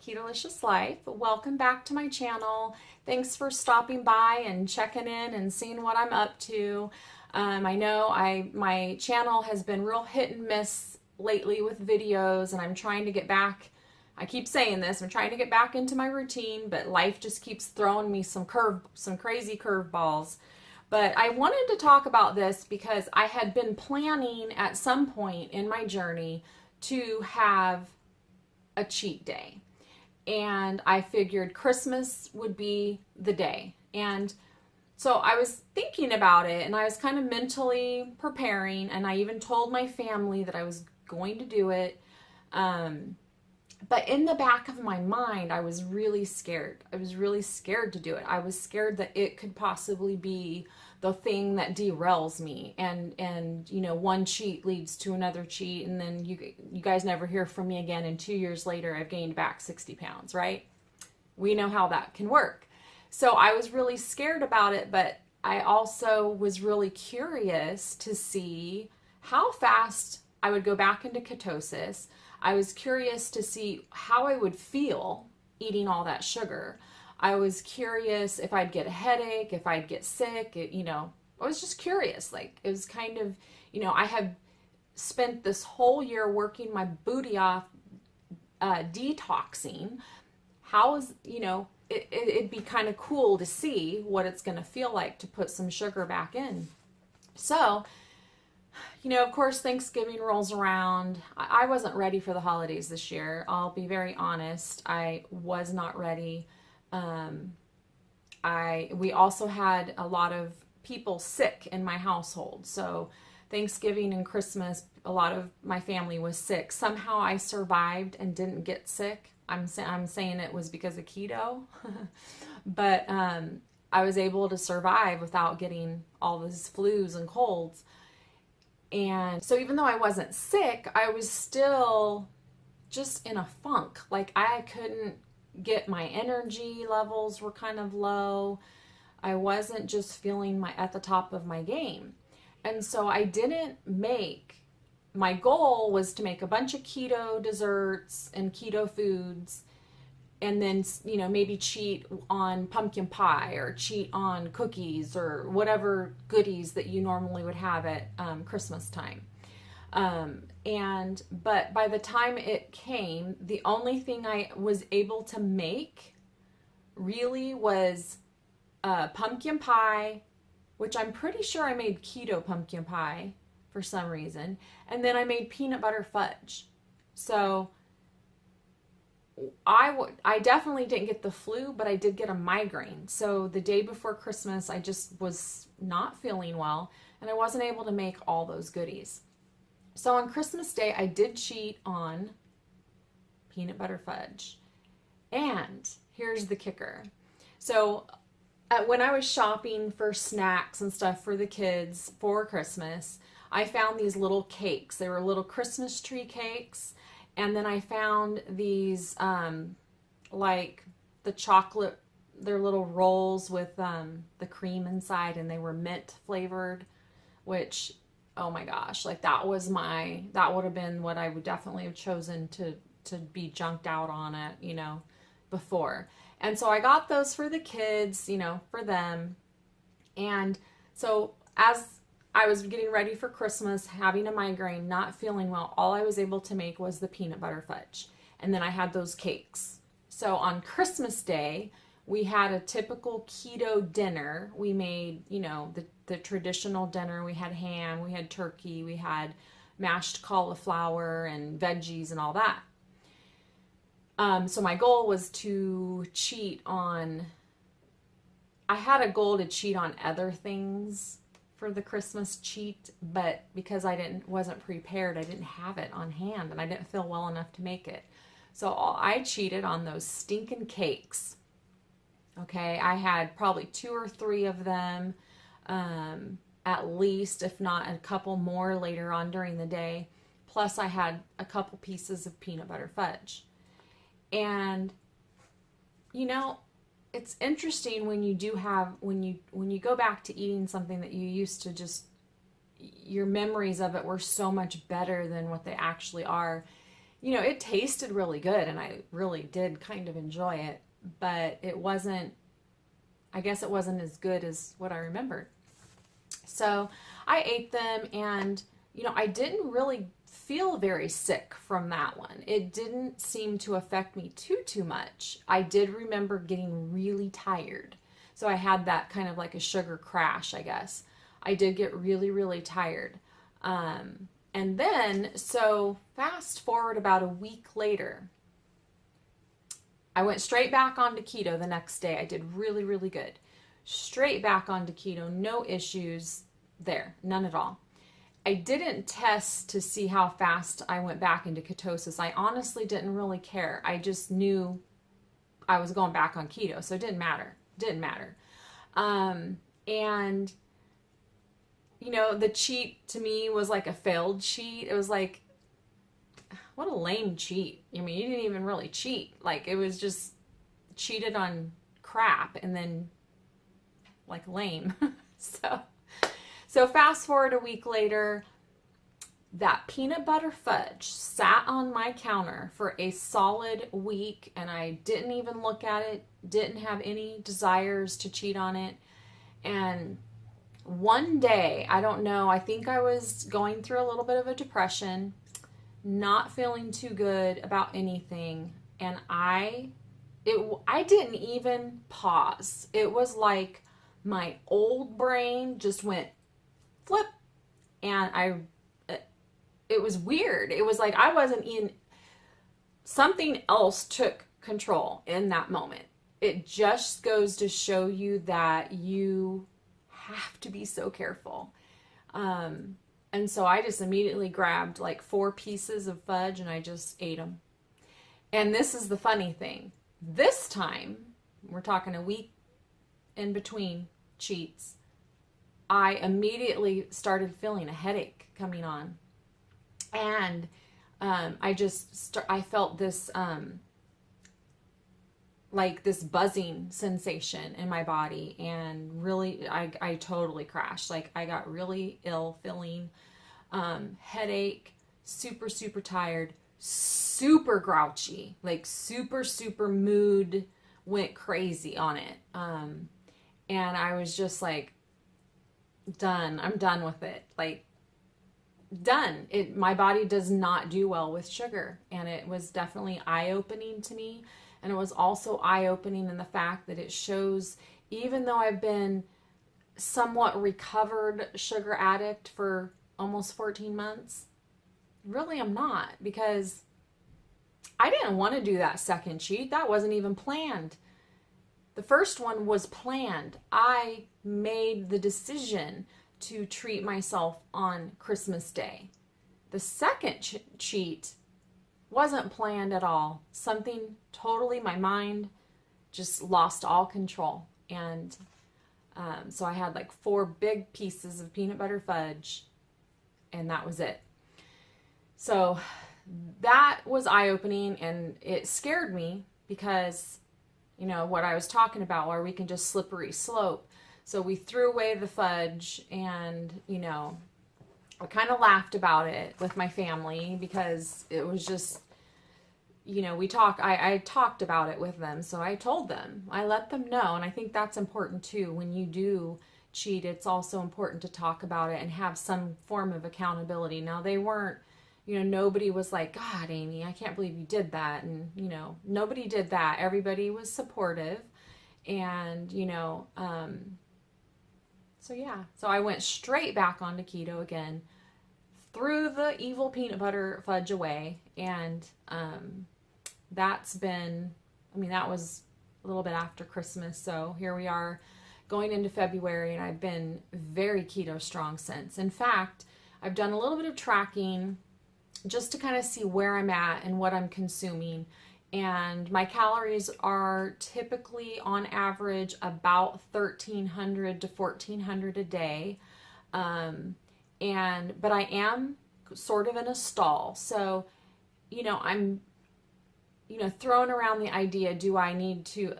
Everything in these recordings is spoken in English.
KETOLISCIOUS Life. Welcome back to my channel. Thanks for stopping by and checking in and seeing what I'm up to. I know my channel has been real hit and miss lately with videos, and I'm trying to get back. I keep saying this, I'm trying to get back into my routine, but life just keeps throwing me some crazy curveballs. But I wanted to talk about this because I had been planning at some point in my journey to have a cheat day. And I figured Christmas would be the day. And so I was thinking about it, and I was kind of mentally preparing, and I even told my family that I was going to do it. But in the back of my mind, I was really scared. I was really scared to do it. I was scared that it could possibly be the thing that derails me, and you know, one cheat leads to another cheat, and then you guys never hear from me again, and 2 years later I've gained back 60 pounds, right? We know how that can work. So I was really scared about it, but I also was really curious to see how fast I would go back into ketosis. I was curious to see how I would feel eating all that sugar. I was curious if I'd get a headache, if I'd get sick, you know, I was just curious. Like, it was kind of, you know, I have spent this whole year working my booty off, detoxing. How is, you know, it'd be kind of cool to see what it's going to feel like to put some sugar back in. So, you know, of course, Thanksgiving rolls around. I wasn't ready for the holidays this year. I'll be very honest. I was not ready. We also had a lot of people sick in my household. So Thanksgiving and Christmas, a lot of my family was sick. Somehow I survived and didn't get sick. I'm saying it was because of keto, but I was able to survive without getting all these flus and colds. And so even though I wasn't sick, I was still just in a funk. Like, I couldn't get, my energy levels were kind of low. I wasn't just feeling at the top of my game. And so I didn't make, my goal was to make a bunch of keto desserts and keto foods, and then, you know, maybe cheat on pumpkin pie or cheat on cookies or whatever goodies that you normally would have at Christmas time. But by the time it came, the only thing I was able to make really was pumpkin pie, which I'm pretty sure I made keto pumpkin pie for some reason. And then I made peanut butter fudge. So I definitely didn't get the flu, but I did get a migraine. So the day before Christmas, I just was not feeling well, and I wasn't able to make all those goodies. So on Christmas Day, I did cheat on peanut butter fudge. And here's the kicker. So when I was shopping for snacks and stuff for the kids for Christmas, I found these little cakes. They were little Christmas tree cakes. And then I found these, like the chocolate, they're little rolls with the cream inside, and they were mint flavored, which, oh my gosh, like that would have been what I would definitely have chosen to be junked out on it, you know, before. And so I got those for the kids, you know, for them. And so as I was getting ready for Christmas, having a migraine, not feeling well, all I was able to make was the peanut butter fudge. And then I had those cakes. So on Christmas Day, we had a typical keto dinner. We made, you know, the traditional dinner. We had ham, we had turkey, we had mashed cauliflower and veggies and all that. So my goal was to cheat on, I had a goal to cheat on other things for the Christmas cheat, but because I wasn't prepared, I didn't have it on hand, and I didn't feel well enough to make it. So I cheated on those stinking cakes. Okay, I had probably 2 or 3 of them, at least, if not a couple more later on during the day. Plus I had a couple pieces of peanut butter fudge. And, you know, it's interesting when you do have, when you go back to eating something that you used to your memories of it were so much better than what they actually are. it tasted really good and I really did kind of enjoy it, but I guess it wasn't as good as what I remembered. So I ate them, and, I didn't really feel very sick from that one. It didn't seem to affect me too much. I did remember getting really tired. So I had that kind of like a sugar crash, I guess. I did get really, really tired. And then, so fast forward about a week later, I went straight back onto keto the next day. I did really, really good. Straight back onto keto, no issues there, none at all. I didn't test to see how fast I went back into ketosis. I honestly didn't really care. I just knew I was going back on keto, so it didn't matter. And the cheat to me was like a failed cheat. It was like, what a lame cheat. I mean, you didn't even really cheat. Like, it was just cheated on crap and then like lame. So fast forward a week later, that peanut butter fudge sat on my counter for a solid week, and I didn't even look at it, didn't have any desires to cheat on it. And one day, I don't know, I think I was going through a little bit of a depression, not feeling too good about anything, and I didn't even pause. It was like my old brain just went flip, and it was weird. It was like I wasn't in, something else took control in that moment. It just goes to show you that you have to be so careful. And so I just immediately grabbed like 4 pieces of fudge and I just ate them. And this is the funny thing. This time, we're talking a week in between cheats, I immediately started feeling a headache coming on. And I felt this like this buzzing sensation in my body, and really I totally crashed. Like, I got really ill feeling, headache, super tired, super grouchy, like super mood went crazy on it. And I was just like, done. I'm done with it. Like, done. My body does not do well with sugar. And it was definitely eye-opening to me. And it was also eye-opening in the fact that it shows, even though I've been somewhat recovered sugar addict for almost 14 months, really I'm not, because I didn't want to do that second cheat. That wasn't even planned. The first one was planned. I made the decision to treat myself on Christmas Day. The second cheat wasn't planned at all. Something totally, my mind just lost all control. And so I had like 4 big pieces of peanut butter fudge, and that was it. So that was eye-opening, and it scared me because, what I was talking about, where we can just slippery slope. So we threw away the fudge, and, I kind of laughed about it with my family because it was just, I talked about it with them. So I told them, I let them know. And I think that's important too. When you do cheat, it's also important to talk about it and have some form of accountability. Now, they weren't, nobody was like, God, Amy, I can't believe you did that. And, nobody did that. Everybody was supportive. And, so yeah, so I went straight back onto keto again, threw the evil peanut butter fudge away, and that was a little bit after Christmas, so here we are going into February, and I've been very keto strong since. In fact, I've done a little bit of tracking just to kind of see where I'm at and what I'm consuming. And my calories are typically on average about 1,300 to 1,400 a day. But I am sort of in a stall. So, I'm, throwing around the idea, do I need to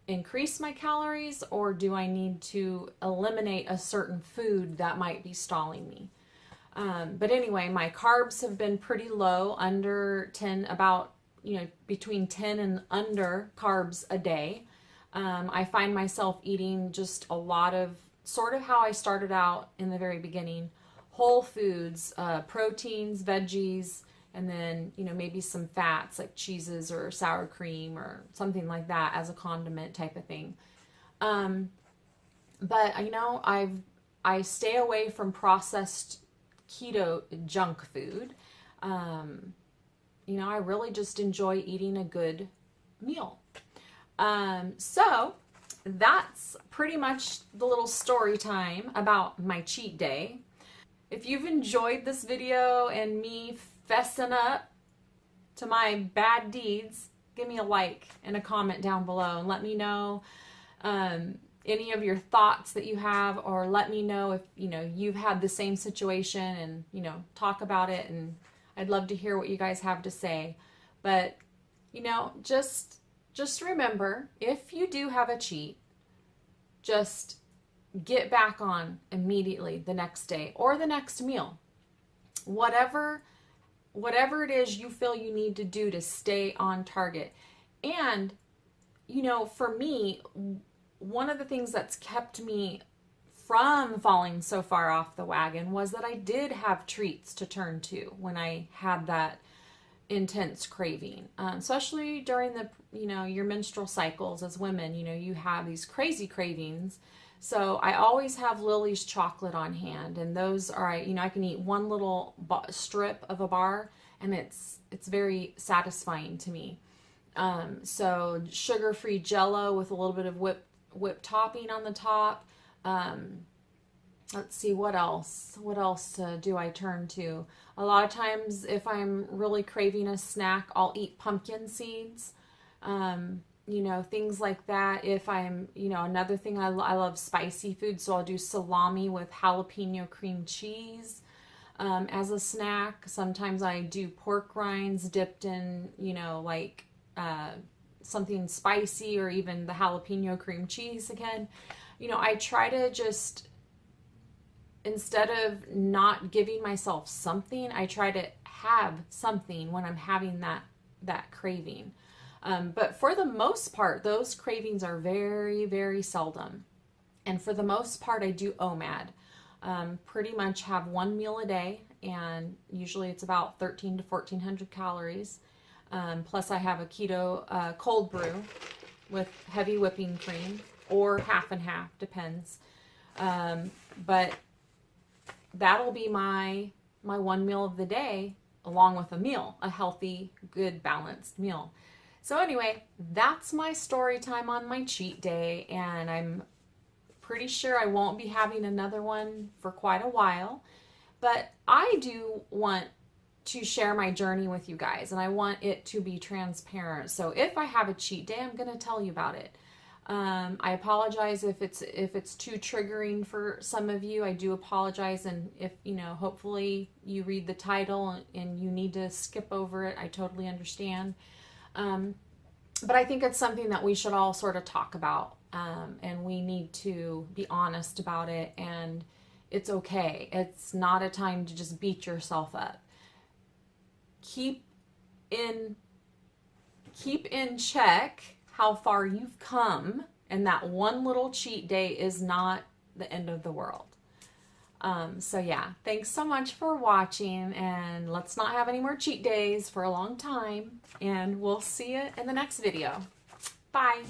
increase my calories, or do I need to eliminate a certain food that might be stalling me? But anyway, my carbs have been pretty low, under 10, about, between 10 and under carbs a day. I find myself eating just a lot of, sort of how I started out in the very beginning, whole foods, proteins, veggies, and then, maybe some fats like cheeses or sour cream or something like that as a condiment type of thing. But, I stay away from processed keto junk food. I really just enjoy eating a good meal. So that's pretty much the little story time about my cheat day. If you've enjoyed this video and me fessing up to my bad deeds, give me a like and a comment down below and let me know any of your thoughts that you have, or let me know if you've had the same situation, and talk about it. And I'd love to hear what you guys have to say. But just remember, if you do have a cheat, just get back on immediately the next day or the next meal. Whatever it is you feel you need to do to stay on target. And, for me, one of the things that's kept me from falling so far off the wagon was that I did have treats to turn to when I had that intense craving, especially during the, your menstrual cycles as women. You have these crazy cravings. So I always have Lily's chocolate on hand, and those are, I can eat one little strip of a bar, and it's very satisfying to me. So sugar-free Jello with a little bit of whipped topping on the top. Let's see, what else? What else do I turn to? A lot of times, if I'm really craving a snack, I'll eat pumpkin seeds. Things like that. If I'm, another thing, I love spicy food, so I'll do salami with jalapeno cream cheese as a snack. Sometimes I do pork rinds dipped in, something spicy, or even the jalapeno cream cheese again. I try to just, instead of not giving myself something, I try to have something when I'm having that craving. But for the most part, those cravings are very, very seldom. And for the most part, I do OMAD. Pretty much have one meal a day, and usually it's about 1,300 to 1,400 calories. Plus I have a keto cold brew with heavy whipping cream, or half and half, depends. But that'll be my one meal of the day, along with a meal, a healthy, good, balanced meal. So anyway, that's my story time on my cheat day, and I'm pretty sure I won't be having another one for quite a while. But I do want to share my journey with you guys, and I want it to be transparent. So if I have a cheat day, I'm going to tell you about it. I apologize if it's too triggering for some of you. I do apologize, and if hopefully you read the title and you need to skip over it, I totally understand. But I think it's something that we should all sort of talk about, and we need to be honest about it, and it's okay. It's not a time to just beat yourself up. Keep in check how far you've come, and that one little cheat day is not the end of the world. So yeah, thanks so much for watching, and let's not have any more cheat days for a long time, and we'll see you in the next video. Bye.